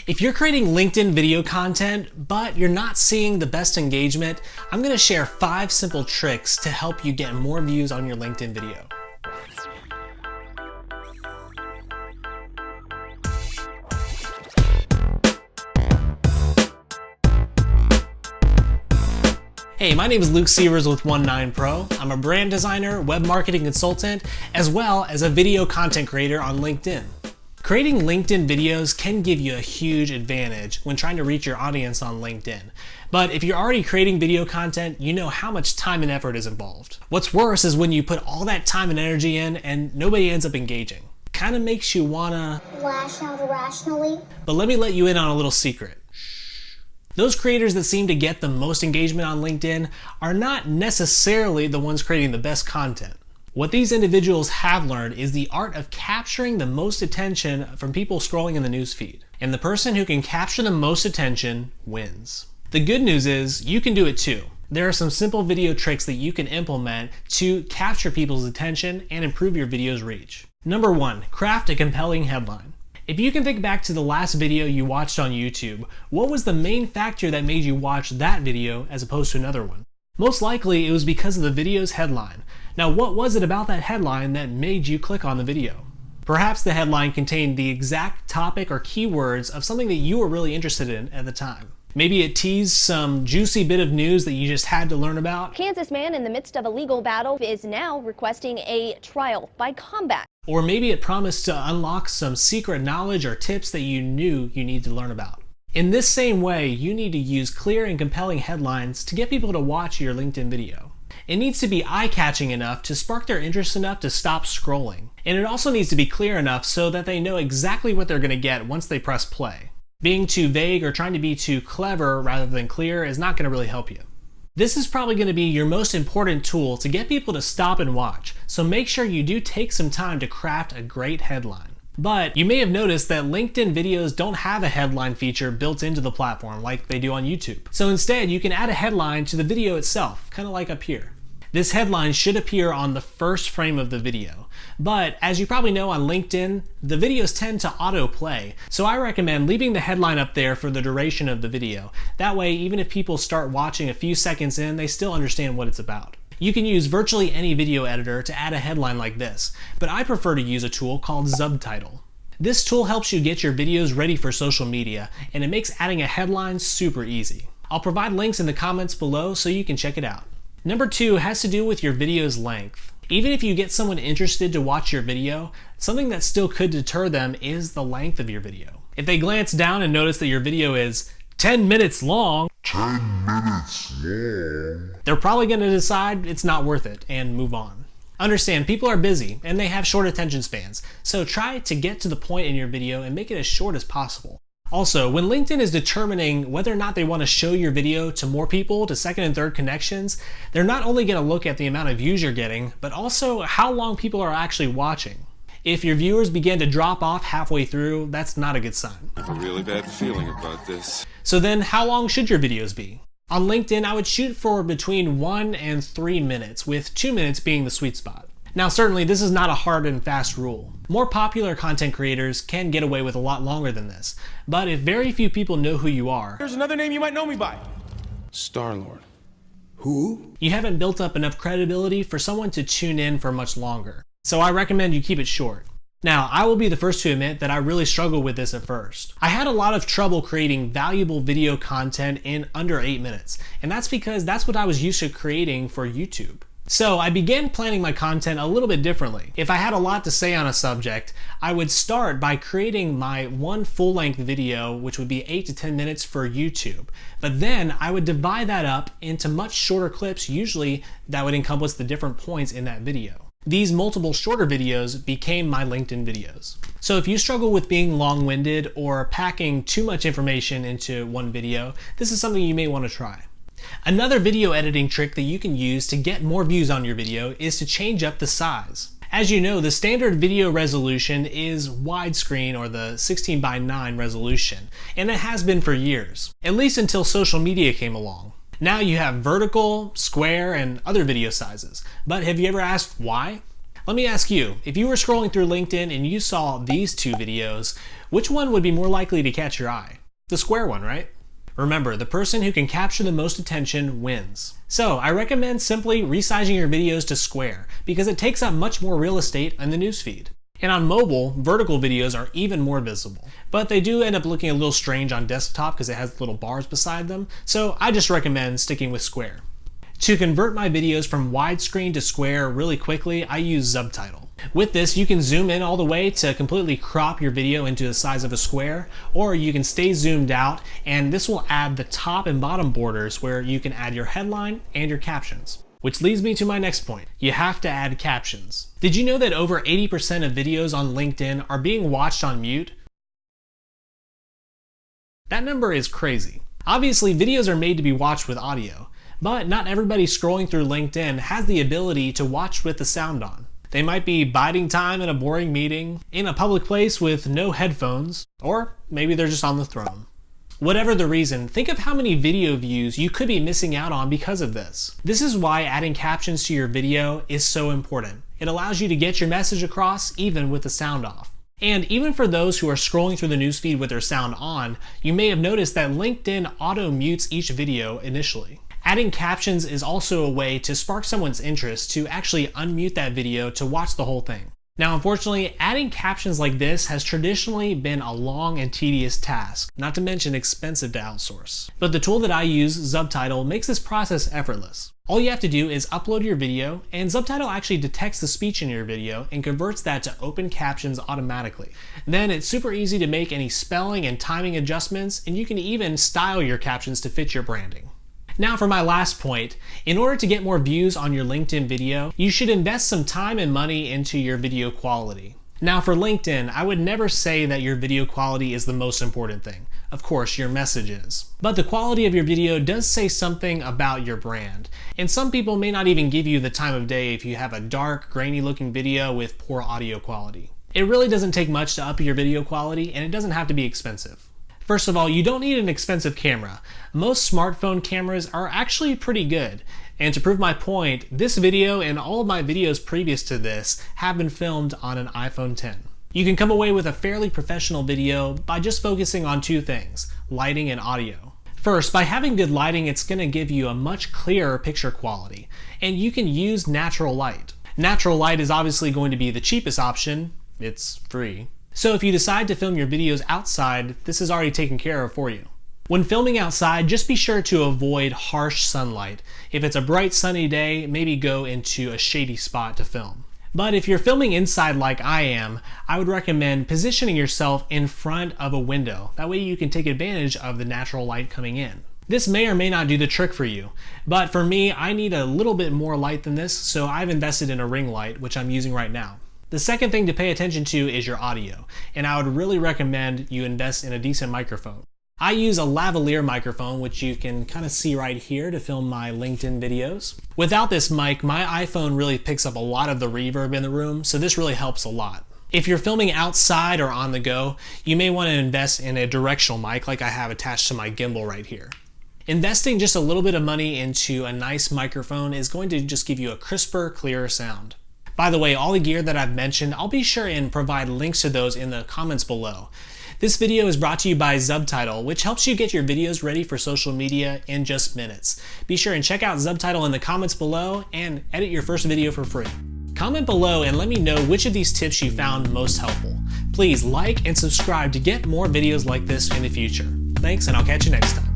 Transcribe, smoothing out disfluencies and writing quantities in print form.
If you're creating LinkedIn video content, but you're not seeing the best engagement, I'm gonna share 5 simple tricks to help you get more views on your LinkedIn video. Hey, my name is Luke Sievers with 19 Pro. I'm a brand designer, web marketing consultant, as well as a video content creator on LinkedIn. Creating LinkedIn videos can give you a huge advantage when trying to reach your audience on LinkedIn. But if you're already creating video content, you know how much time and effort is involved. What's worse is when you put all that time and energy in and nobody ends up engaging. Kind of makes you wanna lash out irrationally. But let me let you in on a little secret. Those creators that seem to get the most engagement on LinkedIn are not necessarily the ones creating the best content. What these individuals have learned is the art of capturing the most attention from people scrolling in the newsfeed. And the person who can capture the most attention wins. The good news is you can do it too. There are some simple video tricks that you can implement to capture people's attention and improve your video's reach. Number 1, craft a compelling headline. If you can think back to the last video you watched on YouTube, what was the main factor that made you watch that video as opposed to another one? Most likely it was because of the video's headline. Now, what was it about that headline that made you click on the video? Perhaps the headline contained the exact topic or keywords of something that you were really interested in at the time. Maybe it teased some juicy bit of news that you just had to learn about. Kansas man in the midst of a legal battle is now requesting a trial by combat. Or maybe it promised to unlock some secret knowledge or tips that you knew you need to learn about. In this same way, you need to use clear and compelling headlines to get people to watch your LinkedIn video. It needs to be eye-catching enough to spark their interest enough to stop scrolling. And it also needs to be clear enough so that they know exactly what they're going to get once they press play. Being too vague or trying to be too clever rather than clear is not going to really help you. This is probably going to be your most important tool to get people to stop and watch, so make sure you do take some time to craft a great headline. But you may have noticed that LinkedIn videos don't have a headline feature built into the platform like they do on YouTube. So instead, you can add a headline to the video itself, kind of like up here. This headline should appear on the first frame of the video. But as you probably know on LinkedIn, the videos tend to autoplay. So I recommend leaving the headline up there for the duration of the video. That way, even if people start watching a few seconds in, they still understand what it's about. You can use virtually any video editor to add a headline like this, but I prefer to use a tool called Subtitle. This tool helps you get your videos ready for social media, and it makes adding a headline super easy. I'll provide links in the comments below so you can check it out. Number 2 has to do with your video's length. Even if you get someone interested to watch your video, something that still could deter them is the length of your video. If they glance down and notice that your video is 10 minutes long, they're probably going to decide it's not worth it and move on. Understand, people are busy and they have short attention spans, so try to get to the point in your video and make it as short as possible. Also, when LinkedIn is determining whether or not they want to show your video to more people, to second and third connections, they're not only going to look at the amount of views you're getting, but also how long people are actually watching. If your viewers begin to drop off halfway through, that's not a good sign. I have a really bad feeling about this. So then, how long should your videos be? On LinkedIn, I would shoot for between 1 and 3 minutes, with 2 minutes being the sweet spot. Now certainly this is not a hard and fast rule. More popular content creators can get away with a lot longer than this, but if very few people know who you are, here's another name you might know me by. Star-Lord. Who? You haven't built up enough credibility for someone to tune in for much longer. So I recommend you keep it short. Now, I will be the first to admit that I really struggled with this at first. I had a lot of trouble creating valuable video content in under 8 minutes, and that's because that's what I was used to creating for YouTube. So I began planning my content a little bit differently. If I had a lot to say on a subject, I would start by creating my one full-length video, which would be 8 to 10 minutes for YouTube. But then I would divide that up into much shorter clips, usually that would encompass the different points in that video. These multiple shorter videos became my LinkedIn videos. So if you struggle with being long-winded or packing too much information into one video, this is something you may want to try. Another video editing trick that you can use to get more views on your video is to change up the size. As you know, the standard video resolution is widescreen, or the 16:9 resolution, and it has been for years, at least until social media came along. Now you have vertical, square, and other video sizes, but have you ever asked why? Let me ask you, if you were scrolling through LinkedIn and you saw these two videos, which one would be more likely to catch your eye? The square one, right? Remember, the person who can capture the most attention wins. So I recommend simply resizing your videos to square because it takes up much more real estate in the newsfeed. And on mobile, vertical videos are even more visible. But they do end up looking a little strange on desktop because it has little bars beside them, so I just recommend sticking with square. To convert my videos from widescreen to square really quickly, I use Subtitle. With this, you can zoom in all the way to completely crop your video into the size of a square, or you can stay zoomed out, and this will add the top and bottom borders where you can add your headline and your captions. Which leads me to my next point. You have to add captions. Did you know that over 80% of videos on LinkedIn are being watched on mute? That number is crazy. Obviously, videos are made to be watched with audio, but not everybody scrolling through LinkedIn has the ability to watch with the sound on. They might be biding time in a boring meeting, in a public place with no headphones, or maybe they're just on the throne. Whatever the reason, think of how many video views you could be missing out on because of this. This is why adding captions to your video is so important. It allows you to get your message across even with the sound off. And even for those who are scrolling through the newsfeed with their sound on, you may have noticed that LinkedIn auto mutes each video initially. Adding captions is also a way to spark someone's interest to actually unmute that video to watch the whole thing. Now, unfortunately, adding captions like this has traditionally been a long and tedious task, not to mention expensive to outsource. But the tool that I use, Subtitle, makes this process effortless. All you have to do is upload your video, and Subtitle actually detects the speech in your video and converts that to open captions automatically. Then it's super easy to make any spelling and timing adjustments, and you can even style your captions to fit your branding. Now for my last point, in order to get more views on your LinkedIn video, you should invest some time and money into your video quality. Now for LinkedIn, I would never say that your video quality is the most important thing. Of course, your message is. But the quality of your video does say something about your brand. And some people may not even give you the time of day if you have a dark, grainy looking video with poor audio quality. It really doesn't take much to up your video quality, and it doesn't have to be expensive. First of all, you don't need an expensive camera. Most smartphone cameras are actually pretty good. And to prove my point, this video and all of my videos previous to this have been filmed on an iPhone X. You can come away with a fairly professional video by just focusing on two things, lighting and audio. First, by having good lighting, it's going to give you a much clearer picture quality, and you can use natural light. Natural light is obviously going to be the cheapest option. It's free. So if you decide to film your videos outside, this is already taken care of for you. When filming outside, just be sure to avoid harsh sunlight. If it's a bright sunny day, maybe go into a shady spot to film. But if you're filming inside like I am, I would recommend positioning yourself in front of a window. That way you can take advantage of the natural light coming in. This may or may not do the trick for you, but for me, I need a little bit more light than this, so I've invested in a ring light, which I'm using right now. The second thing to pay attention to is your audio, and I would really recommend you invest in a decent microphone. I use a lavalier microphone, which you can kind of see right here to film my LinkedIn videos. Without this mic, my iPhone really picks up a lot of the reverb in the room, so this really helps a lot. If you're filming outside or on the go, you may want to invest in a directional mic like I have attached to my gimbal right here. Investing just a little bit of money into a nice microphone is going to just give you a crisper, clearer sound. By the way, all the gear that I've mentioned, I'll be sure and provide links to those in the comments below. This video is brought to you by Subtitle, which helps you get your videos ready for social media in just minutes. Be sure and check out Subtitle in the comments below and edit your first video for free. Comment below and let me know which of these tips you found most helpful. Please like and subscribe to get more videos like this in the future. Thanks, and I'll catch you next time.